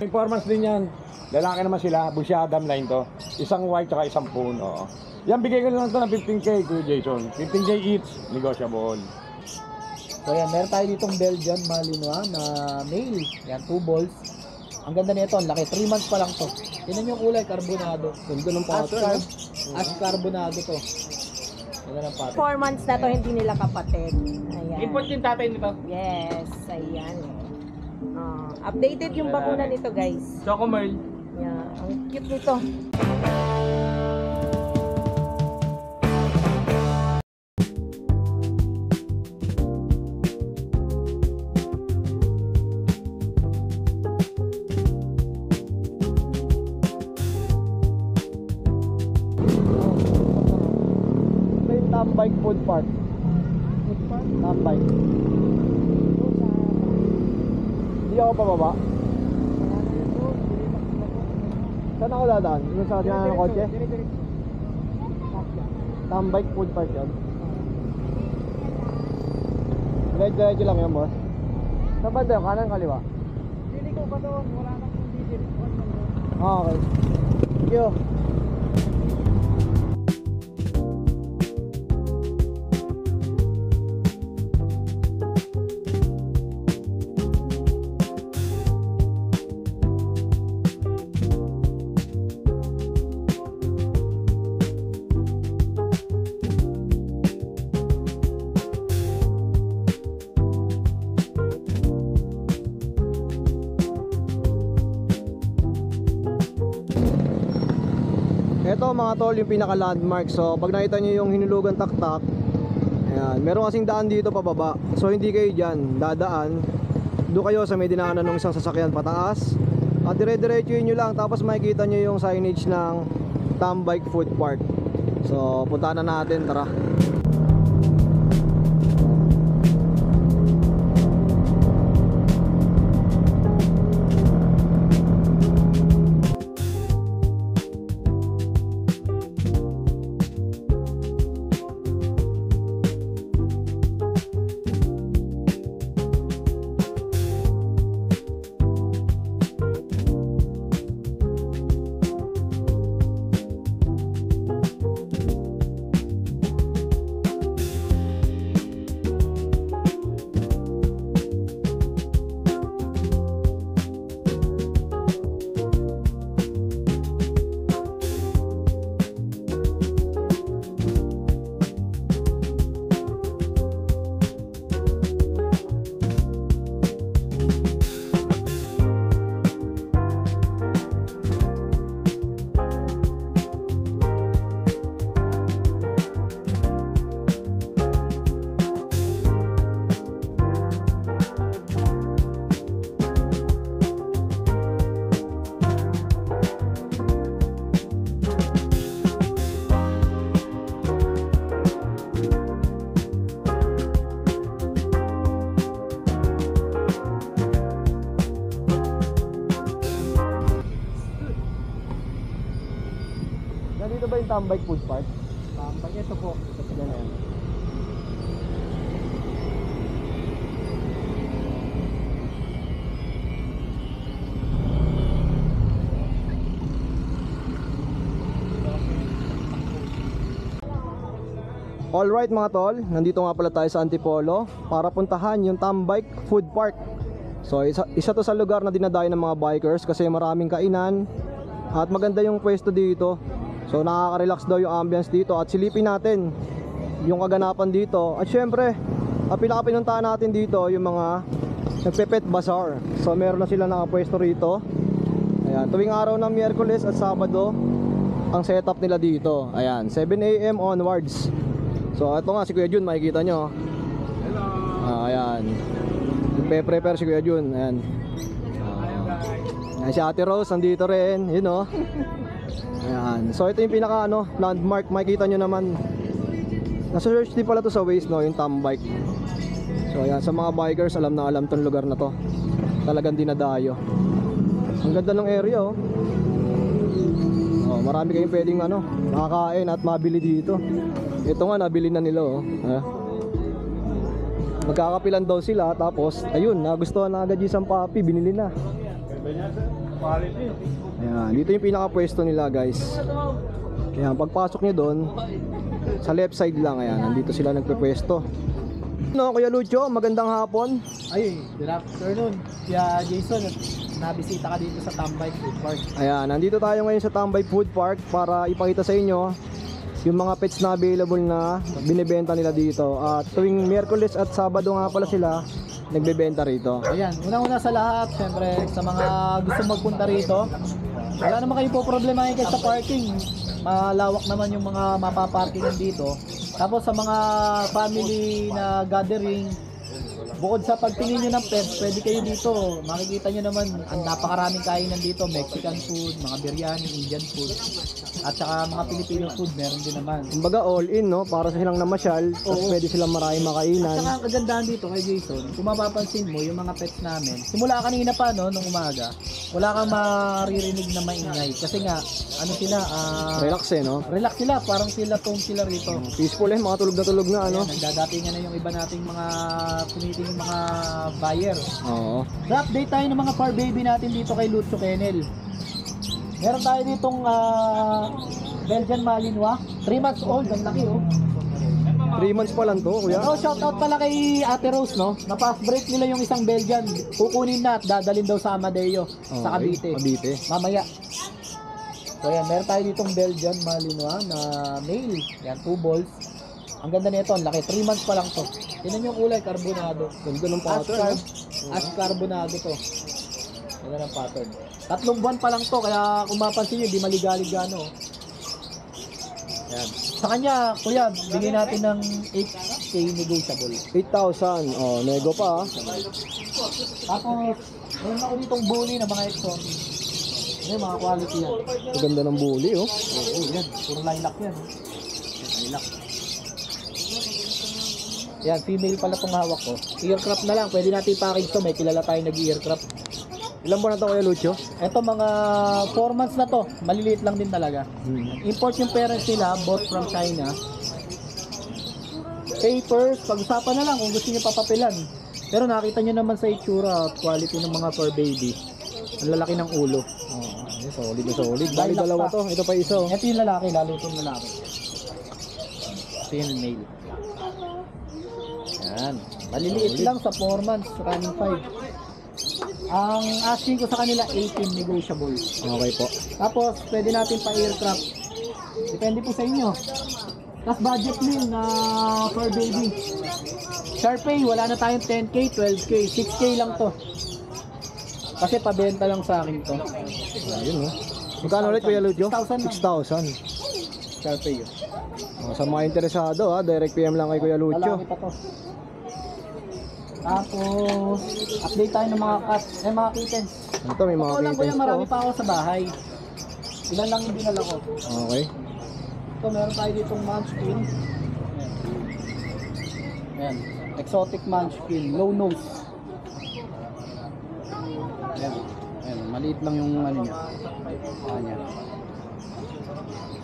Performance din yan. Lalaki naman sila, Busyadam line to. Isang white tsaka isang poon, oo. Yan, bigay ko lang ito ng 15K, Kuya Jason. 15K each, negotiable. So yan, meron tayo ditong Belgian Malinois na male. Yan, 2 balls. Ang ganda nito, ang laki. 3 months pa lang to. Tingnan yung kulay, carbonado. Ganda ng pattern. Ash carbonado to. Ganda ng pattern. 4 months na to, hindi nila kapatid. Ayan. Import yung tatay nito. Yes, ayan. Updated yung bakuna nito, guys. Choco Merl. Yeah, ang cute nito. Tambike Food Park. Tambike. Hindi ako pababa. Saan ako dadaan? Yung sa atin ng kotse? Tambike Food Park yun. Diretso lang yun, boss. Saan ba doon? Kanan, kaliwa? Pili ko pa doon. Wala nang diesel. Okay. Thank you. Ito mga tol, yung pinaka landmark. So pag nakita nyo yung hinulugan taktak, ayan, meron kasing daan dito pababa. So hindi kayo dyan dadaan, doon kayo sa may dinaanan ng isang sasakyan pataas, at dire-diretsuin nyo lang. Tapos makikita nyo yung signage ng Tambike Food Park. So puntahan na natin, tara. Dito ba yung Tambike Food Park? Tambike, ito po. Ito po na yan. Alright mga tol, nandito nga pala tayo sa Antipolo para puntahan yung Tambike Food Park. So isa to sa lugar na dinadayo ng mga bikers kasi maraming kainan at maganda yung pwesto dito. So nakaka-relax daw yung ambience dito at silipin natin yung kaganapan dito. At syempre, ang pinakapinuntahan natin dito yung mga nagpe-pet bazaar. So meron na sila nakapwesto rito. Ayan, tuwing araw ng Miyerkules at Sabado ang setup nila dito. Ayan, 7 AM onwards. So ito nga si Kuya Jun, makikita nyo. Hello. Ayan, prepare si Kuya Jun. Ayan. Ayan si Ate Rose, nandito rin. Yun o. Ayan. So ito yung pinaka landmark. Makikita nyo naman. Nasa search din pala to sa Waze, no, yung Tambike. So ayan, sa mga bikers, alam na alam tong lugar na to. Talagang dinadayo. Ang ganda ng area oh. Marami kayong pwedeng makakain at mabili dito. Ito nga, nabili na nila oh. Magkakapilan daw sila, tapos ayun, nagustuhan na agad yung isang papi, binili na. Ayan, dito yung pinaka-pwesto nila guys. Ayan, pagpasok nyo doon, sa left side lang, ayan, nandito sila nagpepwesto. No, Kuya Lucho, magandang hapon. Ay, good afternoon. Kaya Jason, nabisita ka dito sa Tambay Food Park. Ayan, nandito tayo ngayon sa Tambay Food Park para ipakita sa inyo yung mga pets na available na binibenta nila dito. At tuwing Miyerkules at Sabado nga pala sila nagbebenta rito. Ayan, unang-una sa lahat, syempre, sa mga gusto magpunta rito, wala naman kayo po problema kayo sa parking. Malawak naman yung mga mapaparkingan dito. Tapos sa mga family na gathering, bukod sa pagtingin nyo ng pets, pwede kayo dito. Makikita nyo naman, ang napakaraming kainan dito. Mexican food, mga biryani, Indian food. At saka mga Filipino food, meron din naman. Kumbaga all in, no? Para sa silang namasyal, tapos pwede silang maraming makainan. At saka ang kagandahan dito kay Jason, kung mapapansin mo yung mga pets namin, simula kanina pa no, nung umaga, wala kang maririnig na maingay. Kasi nga, ano sila, Relax no? relax sila, parang sila tong sila rito. Peaceful mga tulog na ano. Nagdadatingan na yung iba nating mga kumiting mga buyer. Oo. So update tayo ng mga fur baby natin dito kay Lucho Kennel. Meron tayo ditong Belgian Malinois, 3 months old, ang laki oh. 3 months pa lang to, kuya. Oh, shout out pala kay Ate Rose, no? Na-pass break nila yung isang Belgian. Kukunin na at dadalhin daw sa Amadeo, sa Cavite. Cavite. Mamaya. So yan, meron tayo ditong Belgian Malinois na male. Yan, 2 balls. Ang ganda nito, ang laki. 3 months pa lang to. Tingnan yung kulay, carbonado. Ganda ng Ash, pattern. ash carbonado to. Ganda ng pattern. 3 buwan pa lang to, kaya kung mapansin nyo, di maligalig ano. Yan. Sa kanya, kuya, bigay natin ng 8K negotiable. 8,000. Oh, nego pa ah. Tapos, meron ako ditong bully na mga exotic. Yan, mga quality yan. Ang ganda ng bully, oh. Oo, yan. Puro lilac yan. Lilac. Yan, female pala itong hawak ko. Earcraft na lang. Pwede natin i-package to. May kilala tayo nag-earcraft. Ilan ba na to, Kuya Lucho? Ito mga 4 months na to. Maliliit lang din talaga. Import yung parents nila, bought from China. Papers, pag-usapan na lang kung gusto niyo papapilan. Pero nakita niyo naman sa itsura at quality ng mga fur baby. Ang lalaki ng ulo. Solid na solid. Bali Lilac dalawa pa. to. Ito pa isa, oh. Ito yung lalaki, lalo itong lalaki. Ito yung male. Yan. Maliliit lang sa 4 months, running 5. Ang asking ko sa kanila 18 negotiable. Okay po. Tapos pwede natin pa-aircraft. Depende po sa inyo. Tapos budget meal na fur baby. Sharpay, wala na tayong 10K, 12K, 6K lang to. Kasi pabenta lang sa akin to. Ayun, oh. Magkano ulit, Kuya Lucho? 6,000 lang. 6,000. Sharpay yun. Oh, sa mga interesado, direct PM lang kay Kuya Lucho. Lalaki pa to. Tapos, update tayo ng mga cat, mga kittens. Ito, may mga Ako lang kuya, kittens marami po. pa ako sa bahay. Ilan lang yung dinala ko. Okay. Ito, meron tayo ditong munchkin. Ayan. Exotic munchkin, low nose. Ayan. Ayan. Maliit lang yung ano niya. Ayan.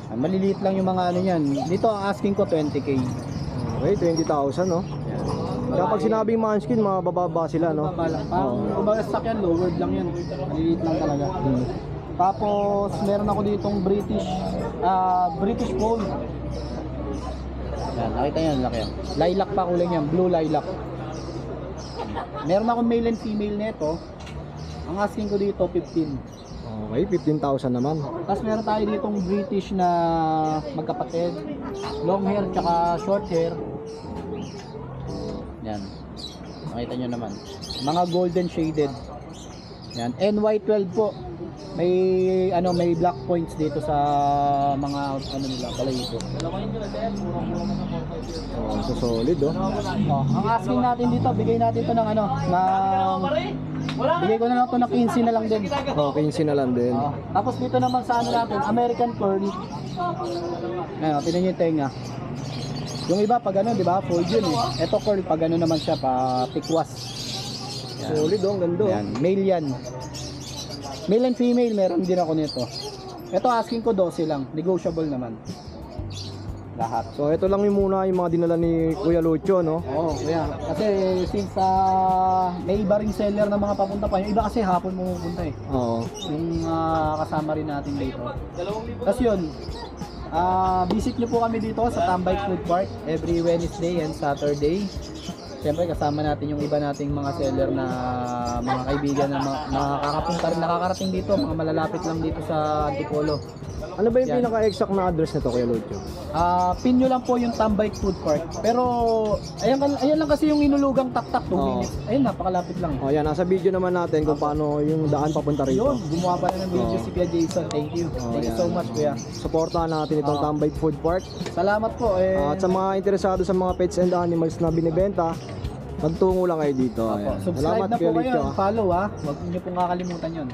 Ayan. Maliliit lang yung mga ano niyan. Dito ang asking ko 20K. Okay, 20,000, no? Kapag sinabing munchkin, mabababa sila, no? Parang kumbaga stock yan, lowered lang yan. Maliliit lang talaga. Tapos meron ako ditong British Fold. Yan, nakita niyo, laki yan. Lilac pa kulay niyan, blue lilac. Meron akong male and female nito. Ang asking ko dito 15. Okay, 15,000 naman. Tapos meron tayo ditong British na magkapatid. Long hair tsaka short hair. Yan. Nakita nyo naman. Mga golden shaded. Yan. NY12 po. May black points dito sa mga nila, balayibo. Oh, so solid, oh. Oh, ang asking natin dito, bigay natin to ng bigay ko na lang to ng 15 na lang din. Oh, 15 na lang din. Oh, tapos dito naman sa natin, American Curl. Ayan, tingnan nyo yung tenga. Yung iba pag di ba, fold yun eh. Ito curl, pag naman siya, pa tikwas. Yan. Solid, oh. Ang ganda, oh. Yan, male yan. Male and female, meron din ako nito. Ito asking ko 12 lang, negotiable naman. lahat. So ito lang yung muna yung mga dinala ni Kuya Lucho, no? Oo, kaya. Kasi since may iba ring seller na mga papunta pa. Yung iba kasi hapon pumupunta eh. Oo. Yung kasama rin natin dito. Tapos yun, visit nyo po kami dito sa Tambay Food Park every Wednesday and Saturday. Siyempre kasama natin yung iba nating mga seller na mga kaibigan na nakakapunta rin, nakakarating dito, mga malalapit lang dito sa Antipolo. Ano ba yung Yan. pinaka-exact na address nito, Kuya Lucho? Pin nyo lang po yung Tambay Food Park. Pero ayan lang kasi yung inulugang taktak 2 Oo. minutes. Ayun, napakalapit lang. O yan, nasa video naman natin kung paano yung daan papunta rito. Yun, gumawa pa na ng video Oo. si Kuya Jason. Thank you. Thank you yan. so much, Kuya. Suportahan natin itong Oo. Tambay Food Park. Salamat po. At sa mga interesado sa mga pets and animals na binibenta, magtungo lang kayo dito. Ayan. Subscribe na po Kuya kayo. Lucho. Follow Huwag niyo pong kakalimutan yun.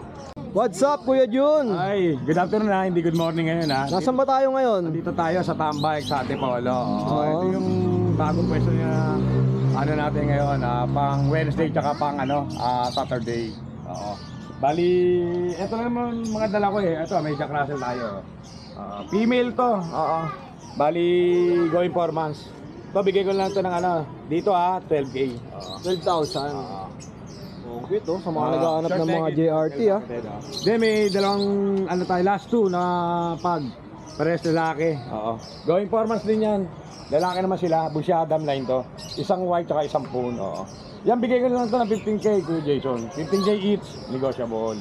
What's up, Kuya Jun? Ay, good afternoon ha, hindi good morning ngayon ha. Nasaan ba tayo ngayon? Dito tayo sa Tambay sa Antipolo. Oo. Ito yung bagong pwesto niya natin ngayon, pang Wednesday tsaka pang Saturday. Oo. Bali, ito na naman mga dala ko eh. Ito, may Jack Russell tayo. Female to. Oo. Bali, going 4 months. Ito, bigay ko lang ito ng dito 12K. 12,000. Okay to, sa mga Ah, naghahanap short ng mga leg, JRT ah. Then may dalawang tayo, last 2 na pag pares lalaki. Oo. Going 4 months din yan. Lalaki naman sila, Busia Adam line to. Isang white tsaka isang poon. Oo. Yan, bigay ko lang ito ng 15K, Kuya Jason. 15K each, negotiable.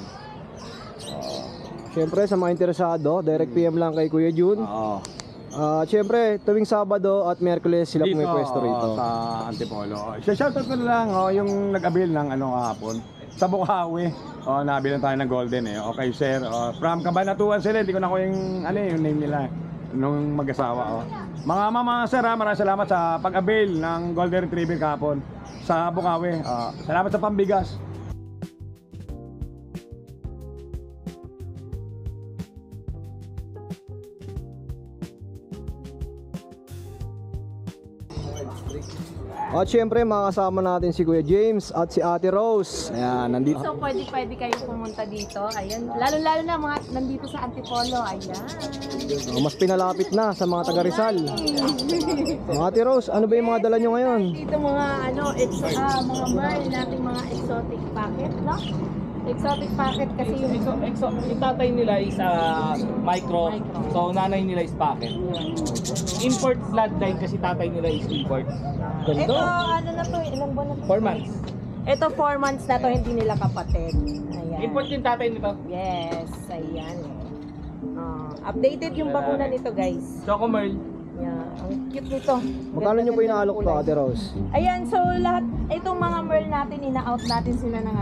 Siyempre sa mga interesado, direct PM lang kay Kuya Jun. Oo. Siyempre, tuwing Sabado at Miyerkules sila Dito, pumipwesto rito. sa Antipolo. Shoutout ko na lang yung nag-avail ng kahapon. Sa Bukawi, nabilan tayo ng golden eh. Okay sir, from Cabanatuan sila, hindi ko na ko yung name nila nung mag-asawa. Mga mama sir, maraming salamat sa pag-avail ng golden retriever kahapon sa Bukawi. Salamat sa pambigas. At siyempre, makakasama natin si Kuya James at si Ate Rose. Ayan, nandito. So, pwede kayo pumunta dito. Ayan. Lalo-lalo na mga nandito sa Antipolo. Ayan. Mas pinalapit na sa mga taga Rizal. Ate Rose, ano ba yung mga dala nyo ngayon? Dito mga mga merl nating mga exotic packet, no? Exotic packet kasi yung Yung tatay nila is micro, so nanay nila is packet. Import bloodline kasi tatay nila is import. ito, na to, ilang buwan na to? 4 months. Ito 4 months na to, hindi nila kapatid. Ayan. Import yung tatay nito. Yes, ayan. Updated yung bakuna nito, guys. Choco Merl. Yeah, ang cute nito. Magkano nyo po inaalok to, Ate Rose? Ayan, so lahat itong mga merl natin, ina-out natin sila ng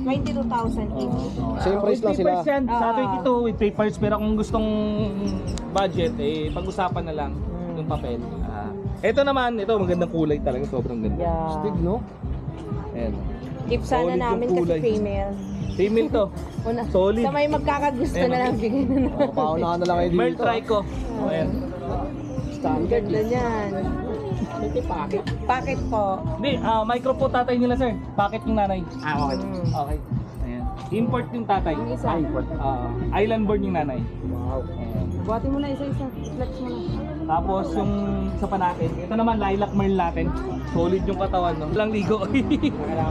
22,000 each. Same price lang sila. 3% sa 22 with papers, pero kung gustong budget, pag-usapan na lang yung papel. Ito naman, ito magandang kulay talaga, sobrang ganda. Yeah. Stig, no? Ayan. Keep sana Solid yung namin kasi kulay. female. Female to. Solid. Sa may magkakagusto na lang, bigay na namin. Paunahan na lang kayo dito. Merl Trico. Ayan. Ang ganda niyan. Packet po. Hindi, micro po tatay nila sir. Packet yung nanay. Okay. Mm. Okay. Ayan. Import yung tatay. Yung isa. Import. Island born yung nanay. Wow. Ayan. Buhatin mo na isa-isa. Flex mo na. Tapos yung isa pa natin, ito naman lilac merl natin. Solid yung katawan, no? Walang ligo.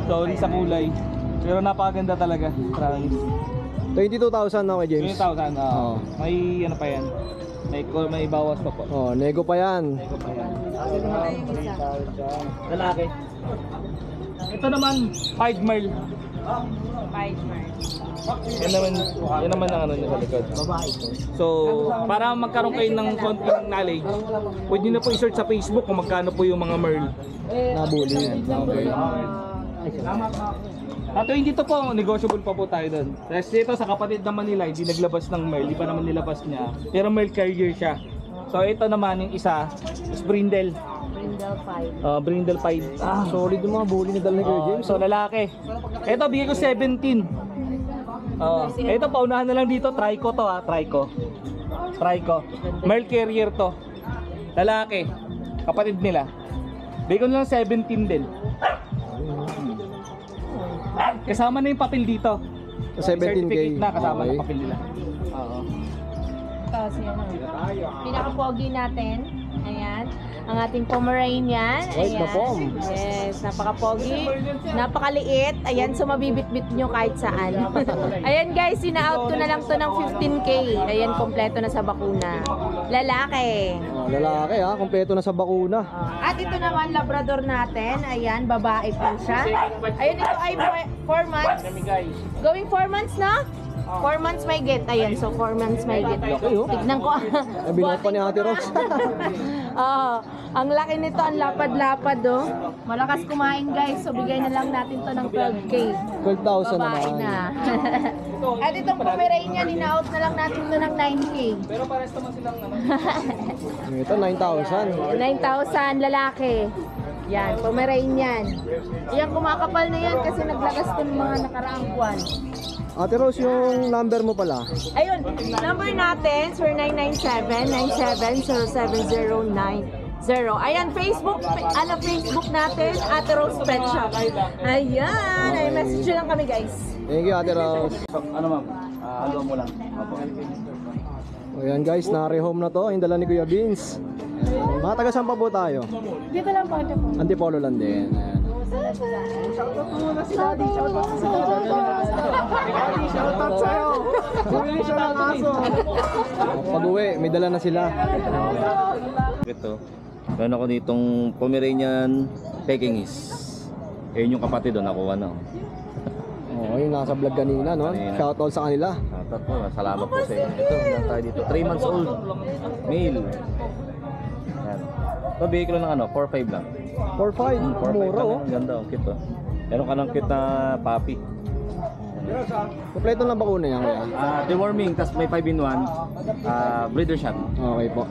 Sorry sa kulay. Pero napakaganda talaga. Promise. 22,000 na kay James. 20,000. Oo. May ano pa yan. May bawas pa po. Oh, nego pa yan. Ito pa yan. Yung isa. Lalaki. Ito naman 5 merl. 5 merl. Yan naman ang ano niya sa likod. Babae to. So, para magkaroon kayo ng konting knowledge, pwede nyo na po i-search sa Facebook kung magkano po yung mga merl. Nabuli. Okay. At hindi to po, negotiable pa po tayo doon. Kasi ito sa kapatid naman nila, hindi naglabas ng merl, hindi pa naman nilabas niya. Pero merl carrier siya. So ito naman yung isa, is Brindle. Brindle 5. Brindle 5. Solid yung mga bully na dala ni Kuya James. So lalaki. Ito bigay ko 17. Ito paunahan na lang dito, Trico to Trico. Trico. Merl carrier to. Lalaki. Kapatid nila. Bigay ko na lang 17 din. Kasama na yung papel dito. 17K. Certificate na kasama Okay. ng papel nila. Oo. Kasi ano, pinaka-pogi natin, Ang ating Pomeranian. White na pom. Yes, napaka-pogi. Napakaliit. Ayan, so mabibit-bit nyo kahit saan. Ayan guys, sina-out ko na lang to ng 15K. Ayan, kompleto na sa bakuna. Lalaki. Oh, lalaki ha, kompleto na sa bakuna. At ito naman, Labrador natin. Ayan, babae po siya. Ayan, ito ay 4 months. Going 4 months na? 4 months may get. Ayan, so 4 months may get. Laki, oh. Tignan ko. Nabilang pa ni Ate Rose. Ang laki nito, ang lapad-lapad oh. Malakas kumain guys, so bigay na lang natin to ng 12K. 12,000 Babae naman. na. At itong Pomeranian, in-out na lang natin to ng 9K. Pero pares naman silang ano. Ito, 9,000. 9,000 lalaki. Yan, Pomeranian. Yan, kumakapal na yan kasi naglagas to ng mga nakaraang buwan. Ate Rose, yung number mo pala. Ayun, number natin, 0997-9707090. Ayan, Facebook natin, Ate Rose Pet Shop. Ayan, ay message lang kami guys. Thank you, Ate Rose. Ano ma'am? Halo mo lang. Ayan guys, nare-home na to. Yung dala ni Kuya Vince. Mga taga saan pa po tayo? Dito lang po, ito po. Antipolo lang din. Ayan. Pag uwi, may dala na sila. Ito, meron ako ditong Pomeranian Pekingese. Ayun yung kapatid doon, nakuha na. Oo, yung nasa vlog kanina, no? Shoutout sa kanila. Tatlo, salamat po sa inyo. Ito, meron tayo dito. 3 months old. Male. Yan. Ito, bigay ko lang ng ano, 4-5 lang. 4-5, 4-5 mura lang. oh. Ang ganda, ang cute oh. Meron ka ng cute na puppy. Kompleto na bakuna yan kaya? Deworming, tas may 5-in-1. Breeder shot. Okay po.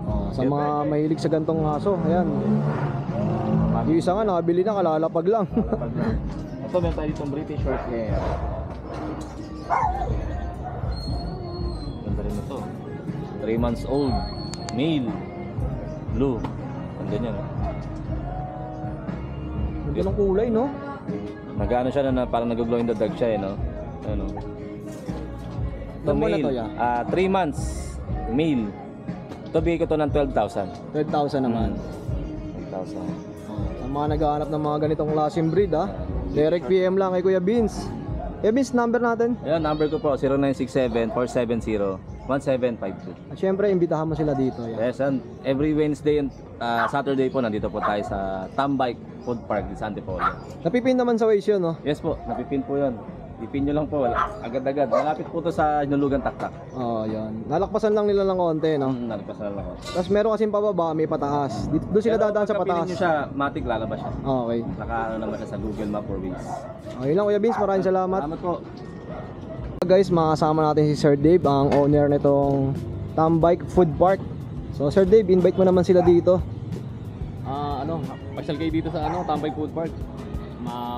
Oh, sa mga mahilig sa gantong aso, ayan. Yung isa nga, nakabili na, kalalapag lang. Ito, meron tayo ditong British short hair. Ganda rin ito. 3 months old. Male. Blue. Ang ganyan. Ganda ng kulay, no? Nag-ano siya na parang nag-glow in the dark siya eh, no? Ano? Ito Ilan buwan na to, male. ya? 3 months. Male. Ito bigay ko to ng 12,000. 12,000 naman. 12,000. Sa mga naghahanap ng mga ganitong klaseng breed, ha? Direct PM lang kay Kuya Vince. Kuya Vince, number natin. Ayan, number ko po, 0967-470-1752. At syempre, imbitahan mo sila dito. Ayan. Yes, and every Wednesday and Saturday po, nandito po tayo sa Tambike Food Park di Sa Antipolo. Napipin naman sa waist yun, no? Yes po, napipin po yun. Ipin nyo lang po, agad-agad. Malapit po to sa Hinulugan Taktak. Oo, yun. Nalakpasan lang nila ng konti, no? Nalagpasan lang ako. Tapos meron kasing pababa, may pataas. Dito, doon sila dadaan sa pagka pataas. pinili nyo siya, matik lalabas siya. Okay. Naka-ano naman siya sa Google Map or Waze. Okay lang, Kuya Vince. Maraming salamat. Salamat po. Guys, makasama natin si Sir Dave, ang owner nitong Tambike Food Park. So, Sir Dave, invite mo naman sila dito. Pasyal kayo dito sa Tambike Food Park.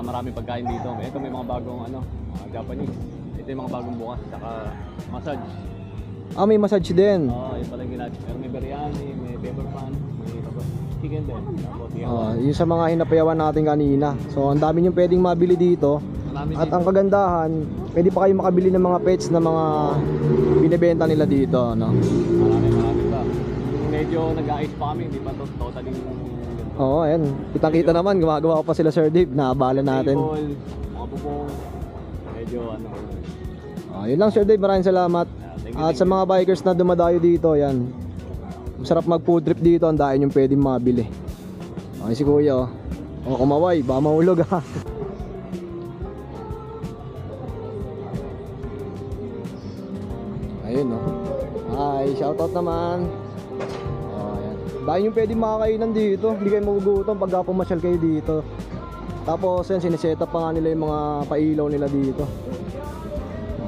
Maraming pagkain dito. Ito may mga bagong Japanese. Ito yung mga bagong bukas, saka massage. May massage din. Yun pala yung ginagawa. Pero may biryani, may pepper pan, may chicken din. Tapos Yung sa mga hinapayawan natin kanina. So, ang dami nyo pwedeng mabili dito. At ang kagandahan, pwede pa kayo makabili ng mga pets na mga binibenta nila dito, no? marami pa. Medyo nag-ayos pa kami, hindi pa to totally ganito. Oo, ayan. Kitang-kita naman, gumagawa pa sila Sir Dave. Naabala natin. Table, mga bubong, medyo Yun lang Sir Dave, maraming salamat. At sa mga bikers na dumadayo dito, yan. Masarap mag food trip dito, ang dahil yung pwedeng mabili. Okay si Kuya, oh. Kumaway, baka mahulog ha. Ayun, oh. Hi, shoutout naman. Ayan. Dahil yung pwedeng makakainan dito, hindi kayo magugutom pagka pumasyal kayo dito. Tapos yan, sineset up pa nga nila yung mga pailaw nila dito.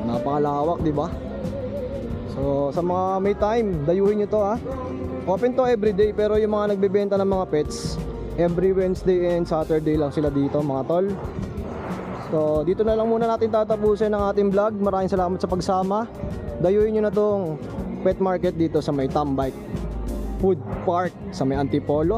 Napakalawak, di ba? So, sa mga may time, dayuhin nyo to ha. Open to everyday, pero yung mga nagbebenta ng mga pets, every Wednesday and Saturday lang sila dito, mga tol. So, dito na lang muna natin tatapusin ang ating vlog. Maraming salamat sa pagsama. Dayuhin nyo na tong pet market dito sa may Tambike Food Park sa may Antipolo.